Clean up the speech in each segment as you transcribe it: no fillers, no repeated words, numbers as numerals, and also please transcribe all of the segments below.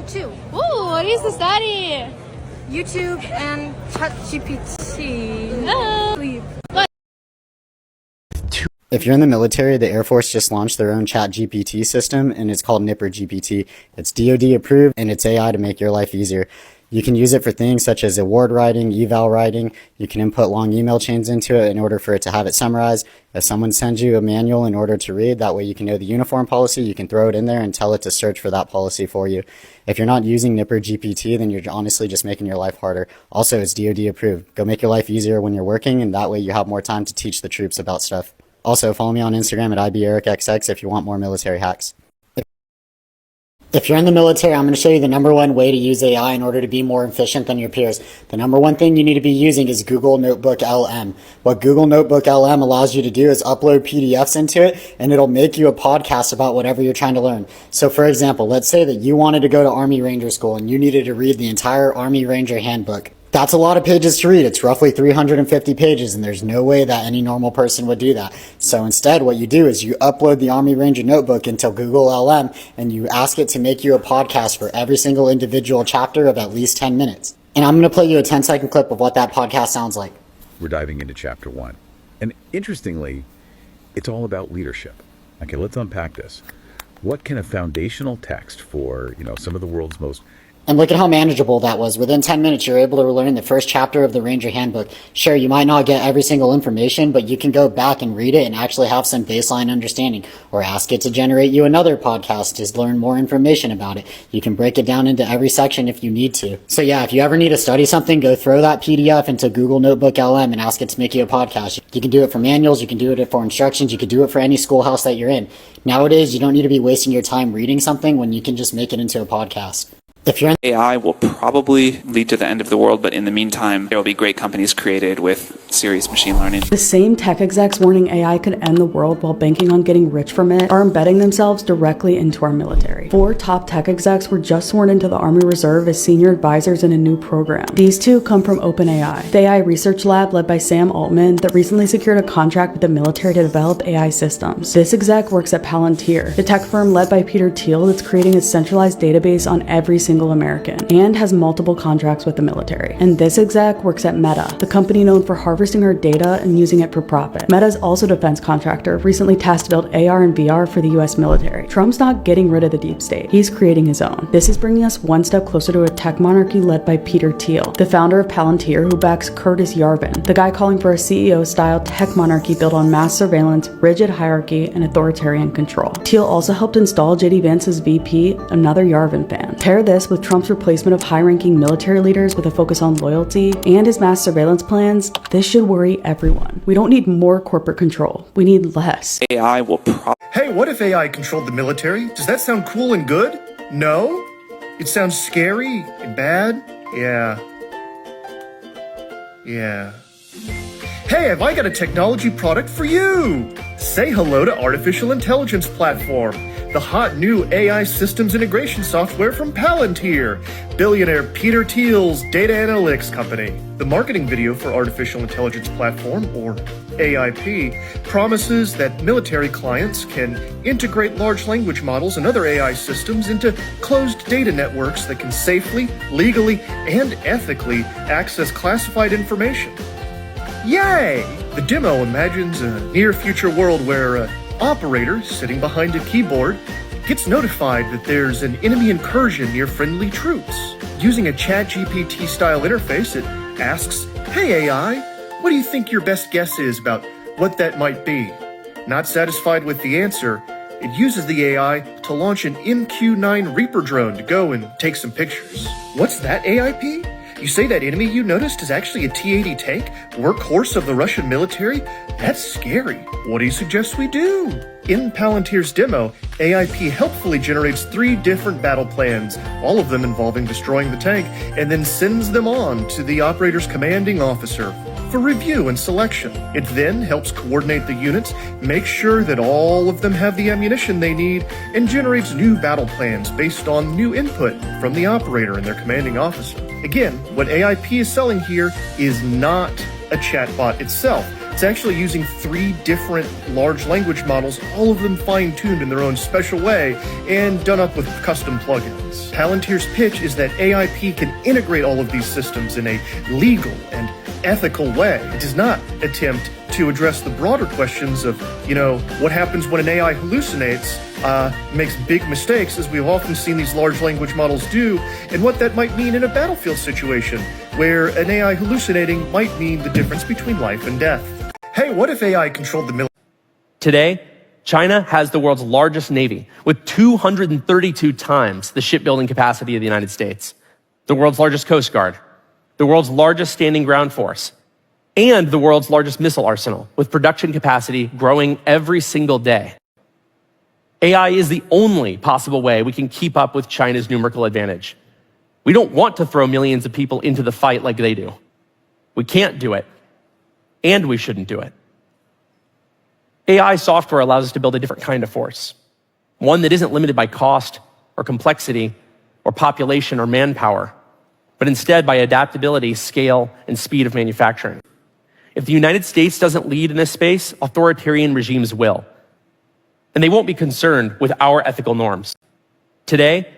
2.2. Ooh, what is the study? YouTube and ChatGPT. No. If you're in the military, the Air Force just launched their own ChatGPT system, and it's called Nipper GPT. It's DoD approved, and it's AI to make your life easier. You can use it for things such as award writing, eval writing. You can input long email chains into it in order for it to have it summarized. If someone sends you a manual in order to read, that way you can know the uniform policy, you can throw it in there and tell it to search for that policy for you. If you're not using Nipper GPT, then you're honestly just making your life harder. Also, it's DoD approved. Go make your life easier when you're working, and that way you have more time to teach the troops about stuff. Also, follow me on Instagram at IBEricXX if you want more military hacks. If you're in the military, I'm going to show you the number one way to use AI in order to be more efficient than your peers. The number one thing you need to be using is Google Notebook LM. What Google Notebook LM allows you to do is upload PDFs into it, and it'll make you a podcast about whatever you're trying to learn. So for example, let's say that you wanted to go to Army Ranger School and you needed to read the entire Army Ranger handbook. That's a lot of pages to read. It's roughly 350 pages, and there's no way that any normal person would do that. So instead, what you do is you upload the Army Ranger notebook into Google LM, and you ask it to make you a podcast for every single individual chapter of at least 10 minutes. And I'm going to play you a 10-second clip of what that podcast sounds like. We're diving into chapter 1. And interestingly, it's all about leadership. Okay, let's unpack this. What can a foundational text for, some of the world's most... And look at how manageable that was. Within 10 minutes, you're able to learn the first chapter of the Ranger Handbook. Sure, you might not get every single information, but you can go back and read it and actually have some baseline understanding. Or ask it to generate you another podcast to learn more information about it. You can break it down into every section if you need to. So yeah, if you ever need to study something, go throw that PDF into Google Notebook LM and ask it to make you a podcast. You can do it for manuals, you can do it for instructions, you can do it for any schoolhouse that you're in. Nowadays, you don't need to be wasting your time reading something when you can just make it into a podcast. If you're in AI will probably lead to the end of the world, but in the meantime, there will be great companies created with serious machine learning. The same tech execs warning AI could end the world while banking on getting rich from it are embedding themselves directly into our military. 4 top tech execs were just sworn into the Army Reserve as senior advisors in a new program. These 2 come from OpenAI, the AI research lab led by Sam Altman that recently secured a contract with the military to develop AI systems. This exec works at Palantir, the tech firm led by Peter Thiel that's creating a centralized database on every single American, and has multiple contracts with the military. And this exec works at Meta, the company known for harvesting our data and using it for profit. Meta is also a defense contractor, recently tasked to build AR and VR for the US military. Trump's not getting rid of the deep state. He's creating his own. This is bringing us one step closer to a tech monarchy led by Peter Thiel, the founder of Palantir, who backs Curtis Yarvin, the guy calling for a CEO-style tech monarchy built on mass surveillance, rigid hierarchy, and authoritarian control. Thiel also helped install JD Vance as VP, another Yarvin fan. Pair this with Trump's replacement of high-ranking military leaders with a focus on loyalty and his mass surveillance plans, this should worry everyone. We don't need more corporate control. We need less. AI will Hey, what if AI controlled the military? Does that sound cool and good? No? It sounds scary and bad? Yeah. Hey, have I got a technology product for you? Say hello to Artificial Intelligence Platform, the hot new AI systems integration software from Palantir, billionaire Peter Thiel's data analytics company. The marketing video for Artificial Intelligence Platform, or AIP, promises that military clients can integrate large language models and other AI systems into closed data networks that can safely, legally, and ethically access classified information. Yay! The demo imagines a near-future world where an operator sitting behind a keyboard gets notified that there's an enemy incursion near friendly troops. Using a ChatGPT-style interface, it asks, "Hey AI, what do you think your best guess is about what that might be?" Not satisfied with the answer, it uses the AI to launch an MQ-9 Reaper drone to go and take some pictures. What's that, AIP? You say that enemy you noticed is actually a T-80 tank, workhorse of the Russian military? That's scary. What do you suggest we do? In Palantir's demo, AIP helpfully generates 3 different battle plans, all of them involving destroying the tank, and then sends them on to the operator's commanding officer for review and selection. It then helps coordinate the units, make sure that all of them have the ammunition they need, and generates new battle plans based on new input from the operator and their commanding officer. Again, what AIP is selling here is not a chatbot itself. It's actually using 3 different large language models, all of them fine-tuned in their own special way and done up with custom plugins. Palantir's pitch is that AIP can integrate all of these systems in a legal and ethical way. It does not attempt to address the broader questions of, what happens when an AI hallucinates, makes big mistakes, as we've often seen these large language models do, and what that might mean in a battlefield situation, where an AI hallucinating might mean the difference between life and death. Hey, what if AI controlled the military? Today, China has the world's largest navy, with 232 times the shipbuilding capacity of the United States, the world's largest Coast Guard, the world's largest standing ground force, and the world's largest missile arsenal, with production capacity growing every single day. AI is the only possible way we can keep up with China's numerical advantage. We don't want to throw millions of people into the fight like they do. We can't do it, and we shouldn't do it. AI software allows us to build a different kind of force, one that isn't limited by cost or complexity or population or manpower, but instead by adaptability, scale, and speed of manufacturing. If the United States doesn't lead in this space, authoritarian regimes will. And they won't be concerned with our ethical norms. Today,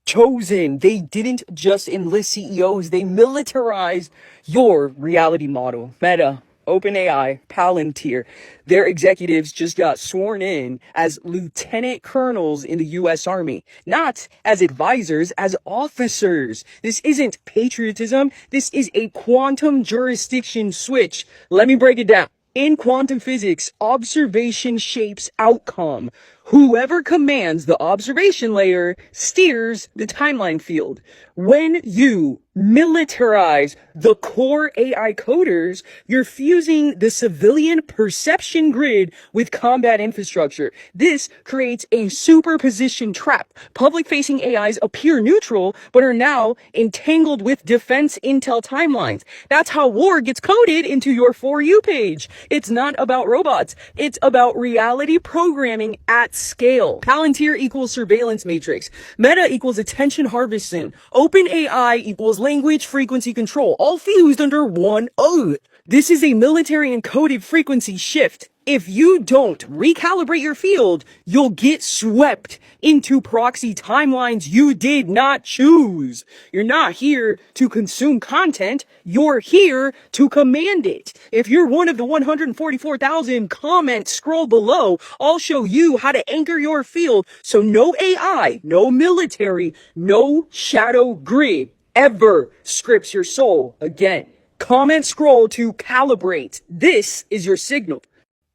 Chosen, they didn't just enlist CEOs, they militarized your reality model. Meta, OpenAI, Palantir, their executives just got sworn in as lieutenant colonels in the US Army, not as advisors, as officers. This isn't patriotism, this is a quantum jurisdiction switch. Let me break it down. In quantum physics, observation shapes outcome. Whoever commands the observation layer steers the timeline field. When you militarize the core AI coders, you're fusing the civilian perception grid with combat infrastructure. This creates a superposition trap. Public-facing AIs appear neutral, but are now entangled with defense intel timelines. That's how war gets coded into your For You page. It's not about robots. It's about reality programming at scale. Palantir equals surveillance matrix. Meta equals attention harvesting. OpenAI equals language frequency control, all fused under one oath. This is a military encoded frequency shift. If you don't recalibrate your field, you'll get swept into proxy timelines you did not choose. You're not here to consume content. You're here to command it. If you're one of the 144,000 comments scroll below, I'll show you how to anchor your field so no AI, no military, no shadow grid ever scripts your soul again. Comment scroll to calibrate. This is your signal.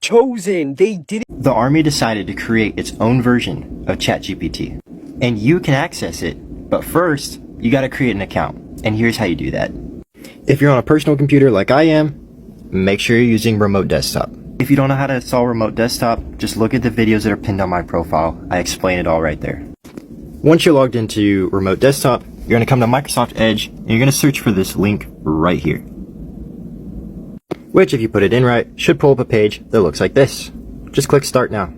Chosen, they didn't. The Army decided to create its own version of ChatGPT, and you can access it, but first, you gotta create an account, and here's how you do that. If you're on a personal computer like I am, make sure you're using Remote Desktop. If you don't know how to install Remote Desktop, just look at the videos that are pinned on my profile. I explain it all right there. Once you're logged into Remote Desktop, you're gonna come to Microsoft Edge, and you're gonna search for this link right here, which, if you put it in right, should pull up a page that looks like this. Just click Start Now.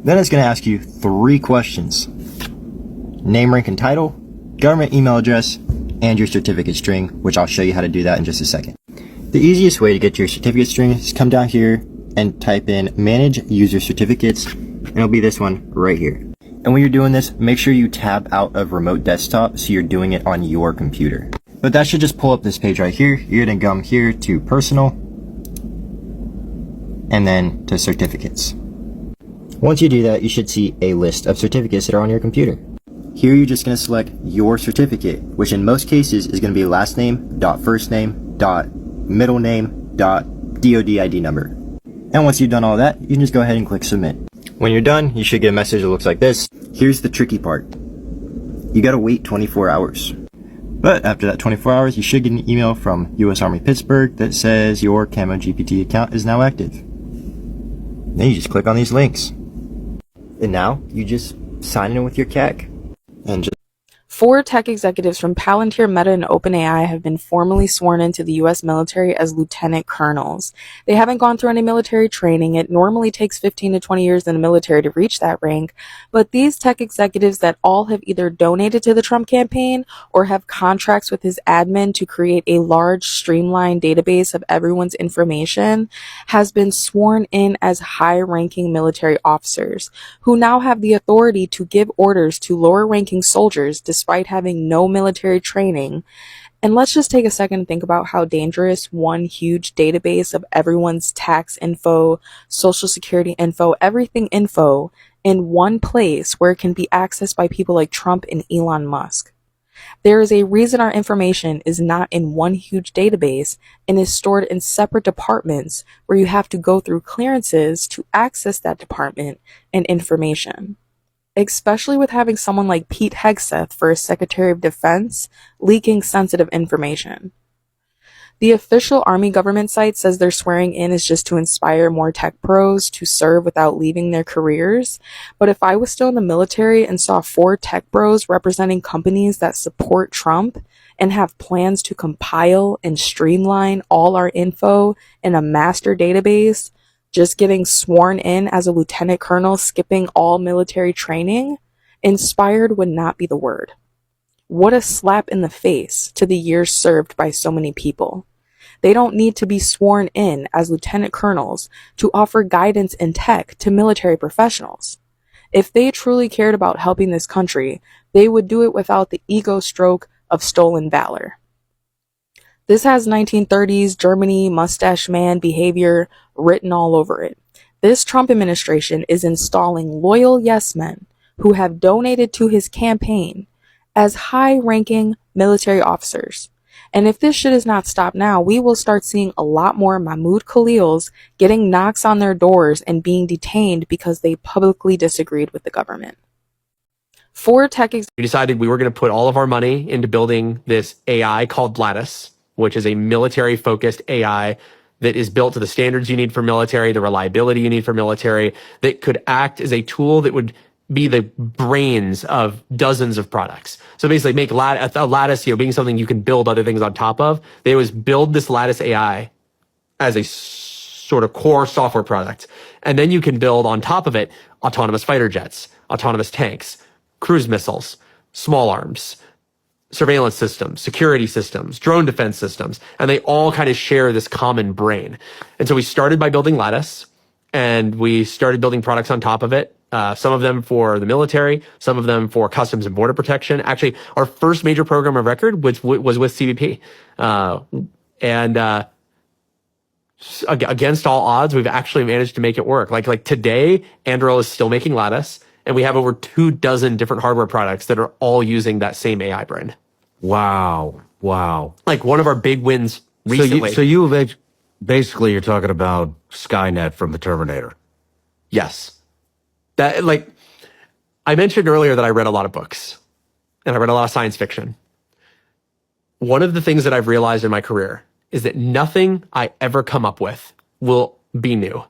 Then it's going to ask you 3 questions. Name, rank, and title, government email address, and your certificate string, which I'll show you how to do that in just a second. The easiest way to get your certificate string is come down here and type in Manage User Certificates, and it'll be this one right here. And when you're doing this, make sure you tab out of Remote Desktop so you're doing it on your computer. But that should just pull up this page right here. You're going to come here to Personal, and then to Certificates. Once you do that, you should see a list of certificates that are on your computer. Here you're just going to select your certificate, which in most cases is going to be last name, dot first name, dot middle name, dot DOD ID number. And once you've done all that, you can just go ahead and click Submit. When you're done, you should get a message that looks like this. Here's the tricky part. You gotta wait 24 hours. But after that 24 hours, you should get an email from US Army Pittsburgh that says your Camo GPT account is now active. Then you just click on these links. And now you just sign in with your CAC and just 4 tech executives from Palantir, Meta, and OpenAI have been formally sworn into the US military as lieutenant colonels. They haven't gone through any military training. It normally takes 15 to 20 years in the military to reach that rank, but these tech executives that all have either donated to the Trump campaign or have contracts with his admin to create a large, streamlined database of everyone's information has been sworn in as high-ranking military officers who now have the authority to give orders to lower-ranking soldiers despite having no military training. And let's just take a second and think about how dangerous one huge database of everyone's tax info, social security info, everything info in one place where it can be accessed by people like Trump and Elon Musk. There is a reason our information is not in one huge database and is stored in separate departments where you have to go through clearances to access that department and information. Especially with having someone like Pete Hegseth for as Secretary of Defense leaking sensitive information. The official Army government site says their swearing in is just to inspire more tech pros to serve without leaving their careers. But if I was still in the military and saw 4 tech bros representing companies that support Trump and have plans to compile and streamline all our info in a master database, just getting sworn in as a lieutenant colonel, skipping all military training, inspired would not be the word. What a slap in the face to the years served by so many people. They don't need to be sworn in as lieutenant colonels to offer guidance in tech to military professionals. If they truly cared about helping this country, they would do it without the ego stroke of stolen valor. This has 1930s Germany mustache man behavior written all over it. This Trump administration is installing loyal yes men who have donated to his campaign as high-ranking military officers. And if this shit is not stopped now, we will start seeing a lot more Mahmoud Khalils getting knocks on their doors and being detained because they publicly disagreed with the government. We decided we were going to put all of our money into building this AI called Lattice, which is a military-focused AI that is built to the standards you need for military, the reliability you need for military, that could act as a tool that would be the brains of dozens of products. So basically make a Lattice, being something you can build other things on top of. They always build this Lattice AI as a sort of core software product. And then you can build on top of it autonomous fighter jets, autonomous tanks, cruise missiles, small arms, surveillance systems, security systems, drone defense systems, and they all kind of share this common brain. And so we started by building Lattice, and we started building products on top of it. Some of them for the military, some of them for customs and border protection. Actually, our first major program of record was with CBP. Against all odds, we've actually managed to make it work. Like today, Anduril is still making Lattice, and we have over 24 different hardware products that are all using that same AI brain. Wow. Like one of our big wins recently. So you basically you're talking about Skynet from the Terminator. Yes. That, like, I mentioned earlier that I read a lot of books and I read a lot of science fiction. One of the things that I've realized in my career is that nothing I ever come up with will be new.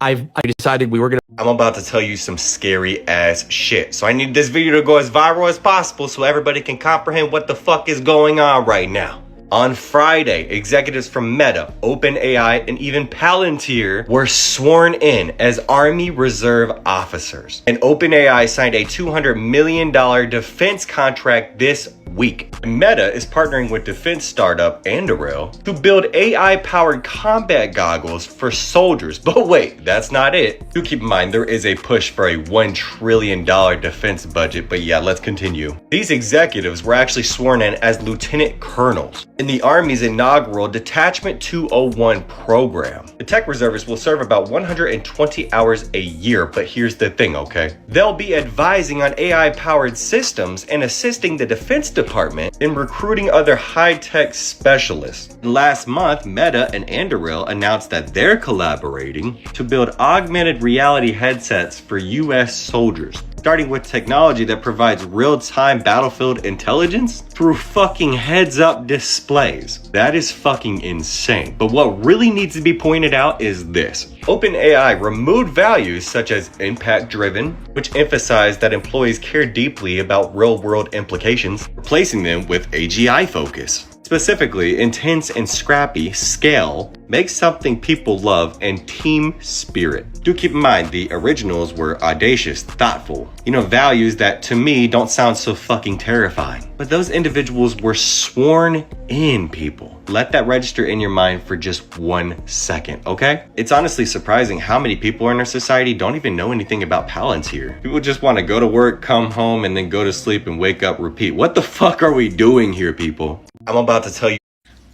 I decided we were going to... I'm about to tell you some scary ass shit. So I need this video to go as viral as possible so everybody can comprehend what the fuck is going on right now. On Friday, executives from Meta, OpenAI, and even Palantir were sworn in as Army Reserve officers. And OpenAI signed a $200 million defense contract this week. Meta is partnering with defense startup Anduril to build AI-powered combat goggles for soldiers. But wait, that's not it. Do keep in mind, there is a push for a $1 trillion defense budget, but yeah, let's continue. These executives were actually sworn in as lieutenant colonels in the Army's inaugural Detachment 201 program. The tech reservists will serve about 120 hours a year, but here's the thing, okay? They'll be advising on AI-powered systems and assisting the Defense Department in recruiting other high-tech specialists. Last month, Meta and Anduril announced that they're collaborating to build augmented reality headsets for US soldiers. starting with technology that provides real-time battlefield intelligence through fucking heads-up displays. That is fucking insane. But what really needs to be pointed out is this. OpenAI removed values such as impact-driven, which emphasize that employees care deeply about real-world implications, replacing them with AGI focus. Specifically, intense and scrappy, scale, makes something people love, and team spirit. Do keep in mind, the originals were audacious, thoughtful, values that to me don't sound so fucking terrifying. But those individuals were sworn in people. Let that register in your mind for just 1 second, okay? It's honestly surprising how many people in our society don't even know anything about Palantir. People just want to go to work, come home, and then go to sleep and wake up, repeat. What the fuck are we doing here, people? I'm about to tell you.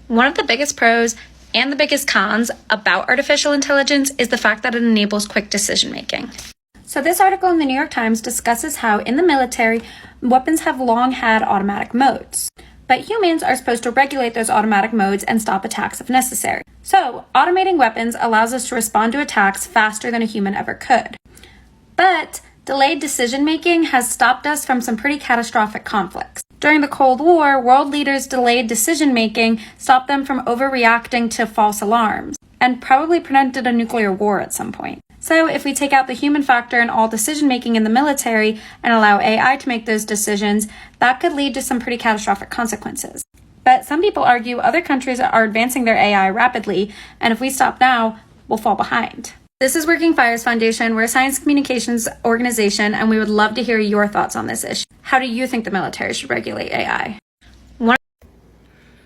One of the biggest pros and the biggest cons about artificial intelligence is the fact that it enables quick decision making. So this article in the New York Times discusses how in the military, weapons have long had automatic modes. But humans are supposed to regulate those automatic modes and stop attacks if necessary. So automating weapons allows us to respond to attacks faster than a human ever could. But delayed decision making has stopped us from some pretty catastrophic conflicts. During the Cold War, world leaders' delayed decision-making stopped them from overreacting to false alarms, and probably prevented a nuclear war at some point. So if we take out the human factor in all decision-making in the military and allow AI to make those decisions, that could lead to some pretty catastrophic consequences. But some people argue other countries are advancing their AI rapidly, and if we stop now, we'll fall behind. This is Working Fires Foundation. We're a science communications organization, and we would love to hear your thoughts on this issue. How do you think the military should regulate AI?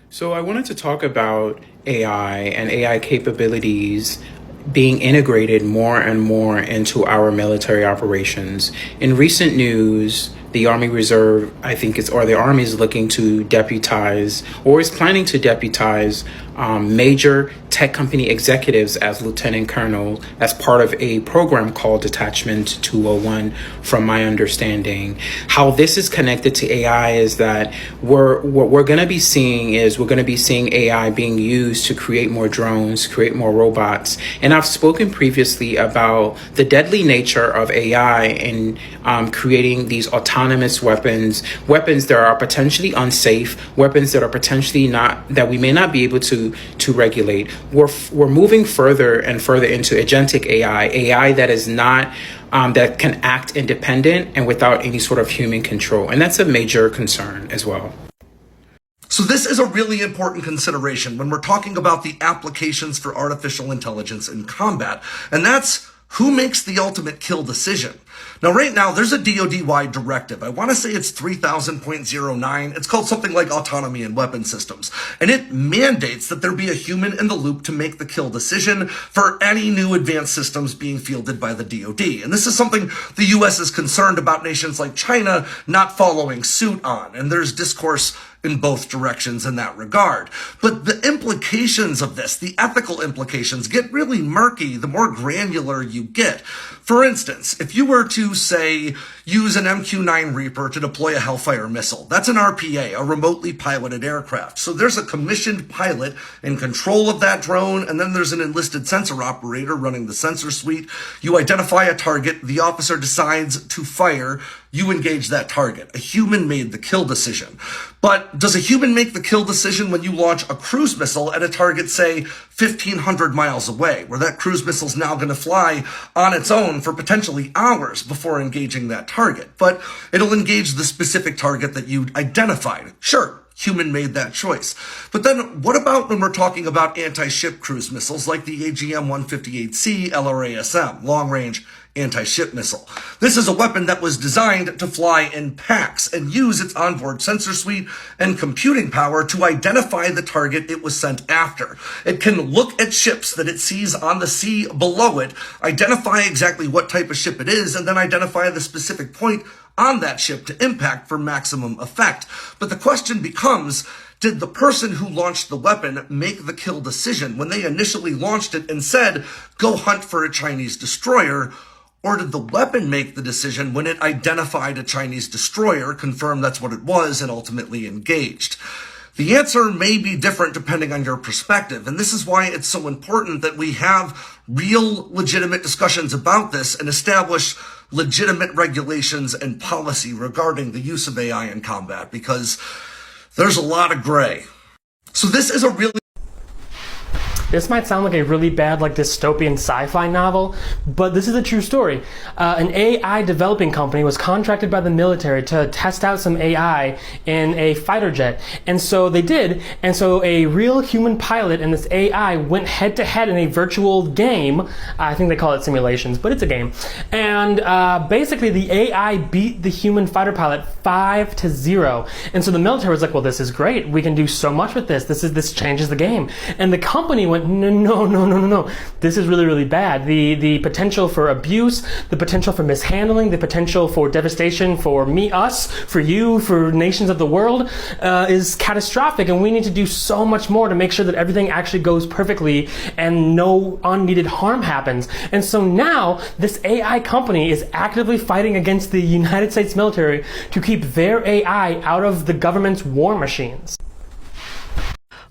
So I wanted to talk about AI and AI capabilities being integrated more and more into our military operations. In recent news, the Army Reserve, the Army is looking to deputize, or is planning to deputize, major tech company executives as lieutenant colonel as part of a program called Detachment 201, from my understanding. How this is connected to AI is that what we're going to be seeing AI being used to create more drones, create more robots. And I've spoken previously about the deadly nature of AI in creating these autonomous weapons that are potentially unsafe, weapons that are potentially that we may not be able to regulate. We're moving further and further into agentic AI that is not that can act independent and without any sort of human control, and that's a major concern as well. So this is a really important consideration when we're talking about the applications for artificial intelligence in combat, and that's who makes the ultimate kill decision. Now, right now, there's a DoD-wide directive. I want to say it's 3000.09. It's called something like Autonomy in Weapon Systems. And it mandates that there be a human in the loop to make the kill decision for any new advanced systems being fielded by the DoD. And this is something the U.S. is concerned about nations like China not following suit on. And there's discourse in both directions in that regard. But the implications of this, the ethical implications, get really murky the more granular you get. For instance, if you were to, say, use an MQ-9 Reaper to deploy a Hellfire missile, that's an RPA, a remotely piloted aircraft. So there's a commissioned pilot in control of that drone, and then there's an enlisted sensor operator running the sensor suite. You identify a target, the officer decides to fire, you engage that target. A human made the kill decision. But does a human make the kill decision when you launch a cruise missile at a target, say, 1,500 miles away, where that cruise missile is now going to fly on its own for potentially hours before engaging that target? But it'll engage the specific target that you identified. Sure, human made that choice. But then what about when we're talking about anti-ship cruise missiles like the AGM-158C LRASM, long-range anti-ship missile? This is a weapon that was designed to fly in packs and use its onboard sensor suite and computing power to identify the target it was sent after. It can look at ships that it sees on the sea below it, identify exactly what type of ship it is, and then identify the specific point on that ship to impact for maximum effect. But the question becomes, did the person who launched the weapon make the kill decision when they initially launched it and said, go hunt for a Chinese destroyer? Or did the weapon make the decision when it identified a Chinese destroyer, confirmed that's what it was, and ultimately engaged? The answer may be different depending on your perspective, and this is why it's so important that we have real, legitimate discussions about this and establish legitimate regulations and policy regarding the use of AI in combat, because there's a lot of gray. So this is a really... This might sound like a really bad, like, dystopian sci-fi novel, but this is a true story. An AI developing company was contracted by the military to test out some AI in a fighter jet. And so they did, and so a real human pilot and this AI went head-to-head in a virtual game. I think they call it simulations, but it's a game. And basically the AI beat the human fighter pilot 5-0. And so the military was like, well, this is great. We can do so much with this. This changes the game. And the company went, no. This is really, really bad. The potential for abuse, the potential for mishandling, the potential for devastation for us, for you, for nations of the world is catastrophic, and we need to do so much more to make sure that everything actually goes perfectly and no unneeded harm happens. And so now this AI company is actively fighting against the United States military to keep their AI out of the government's war machines.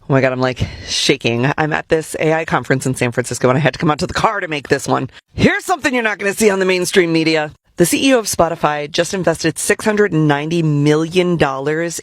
Oh my God, I'm like shaking. I'm at this AI conference in San Francisco and I had to come out to the car to make this one. Here's something you're not going to see on the mainstream media. The CEO of Spotify just invested $690 million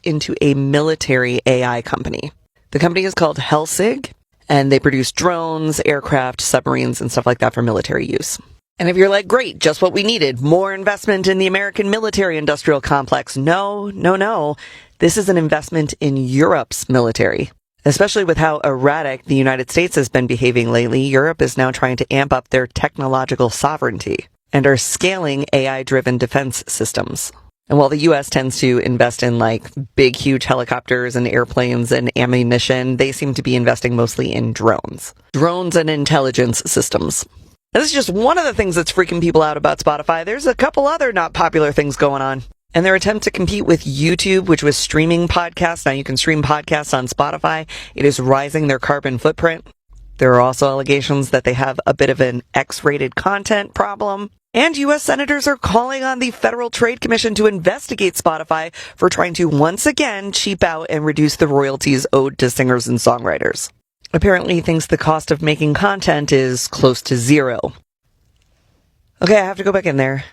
into a military AI company. The company is called Helsig, and they produce drones, aircraft, submarines, and stuff like that for military use. And if you're like, great, just what we needed, more investment in the American military industrial complex. No. This is an investment in Europe's military. Especially with how erratic the United States has been behaving lately, Europe is now trying to amp up their technological sovereignty and are scaling AI-driven defense systems. And while the U.S. tends to invest in like big, huge helicopters and airplanes and ammunition, they seem to be investing mostly in drones and intelligence systems. And this is just one of the things that's freaking people out about Spotify. There's a couple other not popular things going on. And their attempt to compete with YouTube, which was streaming podcasts. Now you can stream podcasts on Spotify. It is rising their carbon footprint. There are also allegations that they have a bit of an X-rated content problem. And U.S. senators are calling on the Federal Trade Commission to investigate Spotify for trying to once again cheap out and reduce the royalties owed to singers and songwriters. Apparently he thinks the cost of making content is close to zero. Okay, I have to go back in there.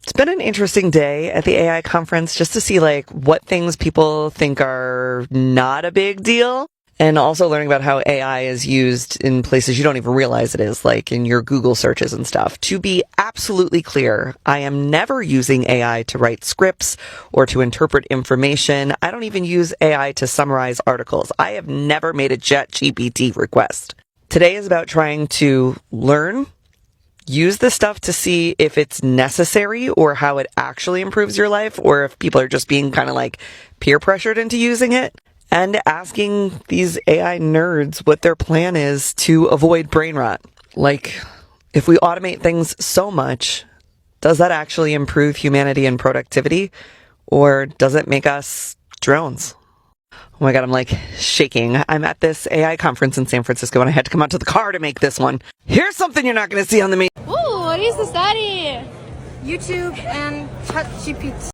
It's been an interesting day at the AI conference just to see like what things people think are not a big deal, and also learning about how AI is used in places you don't even realize it is, like in your Google searches and stuff. To be absolutely clear, I am never using AI to write scripts or to interpret information. I don't even use AI to summarize articles. I have never made a ChatGPT request. Today is about trying to learn, use this stuff to see if it's necessary or how it actually improves your life, or if people are just being kind of like peer pressured into using it, and asking these AI nerds what their plan is to avoid brain rot. Like, if we automate things so much, does that actually improve humanity and productivity, or does it make us drones? Oh my God, I'm like shaking. I'm at this AI conference in San Francisco and I had to come out to the car to make this one. Here's something you're not going to see on the main... Ooh, what is the study? YouTube and ChatGPT.